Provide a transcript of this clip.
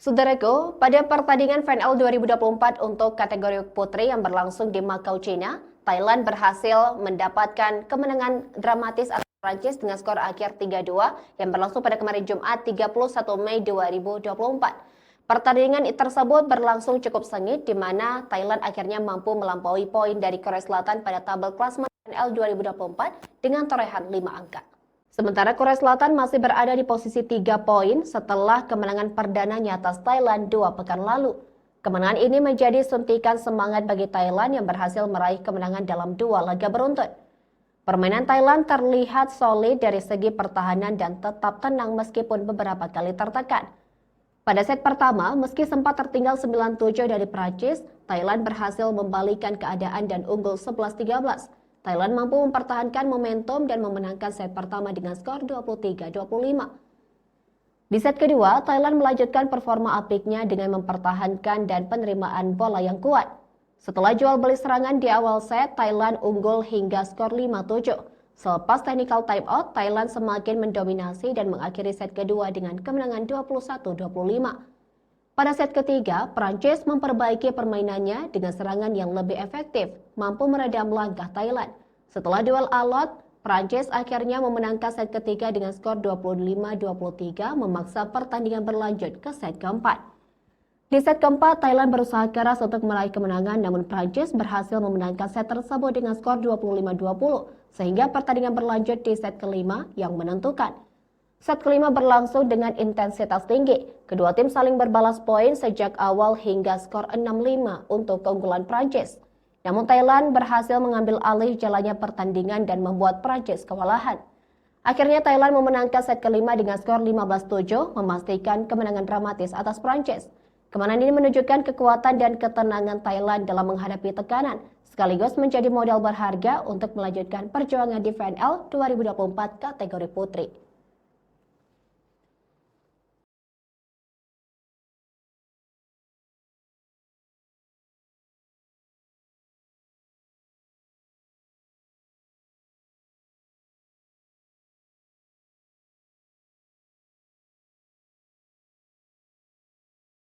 Saudaraku, pada pertandingan Final 2024 untuk kategori putri yang berlangsung di Macau, China, Thailand berhasil mendapatkan kemenangan dramatis atas Prancis dengan skor akhir 3-2 yang berlangsung pada kemarin Jumat 31 Mei 2024. Pertandingan tersebut berlangsung cukup sengit di mana Thailand akhirnya mampu melampaui poin dari Korea Selatan pada tabel klasmen FNL 2024 dengan torehan 5 angka. Sementara Korea Selatan masih berada di posisi 3 poin setelah kemenangan perdananya atas Thailand 2 pekan lalu. Kemenangan ini menjadi suntikan semangat bagi Thailand yang berhasil meraih kemenangan dalam 2 laga beruntun. Permainan Thailand terlihat solid dari segi pertahanan dan tetap tenang meskipun beberapa kali tertekan. Pada set pertama, meski sempat tertinggal 9-7 dari Prancis, Thailand berhasil membalikkan keadaan dan unggul 11-13. Thailand mampu mempertahankan momentum dan memenangkan set pertama dengan skor 23-25. Di set kedua, Thailand melanjutkan performa apiknya dengan mempertahankan dan penerimaan bola yang kuat. Setelah jual beli serangan di awal set, Thailand unggul hingga skor 5-7. Selepas technical timeout, Thailand semakin mendominasi dan mengakhiri set kedua dengan kemenangan 21-25. Pada set ketiga, Prancis memperbaiki permainannya dengan serangan yang lebih efektif, mampu meredam langkah Thailand. Setelah duel alot, Prancis akhirnya memenangkan set ketiga dengan skor 25-23, memaksa pertandingan berlanjut ke set keempat. Di set keempat, Thailand berusaha keras untuk meraih kemenangan, namun Prancis berhasil memenangkan set tersebut dengan skor 25-20, sehingga pertandingan berlanjut di set kelima yang menentukan. Set kelima berlangsung dengan intensitas tinggi. Kedua tim saling berbalas poin sejak awal hingga skor 6-5 untuk keunggulan Prancis. Namun Thailand berhasil mengambil alih jalannya pertandingan dan membuat Prancis kewalahan. Akhirnya Thailand memenangkan set kelima dengan skor 15-7, memastikan kemenangan dramatis atas Prancis. Kemenangan ini menunjukkan kekuatan dan ketenangan Thailand dalam menghadapi tekanan, sekaligus menjadi modal berharga untuk melanjutkan perjuangan di FNL 2024 kategori putri.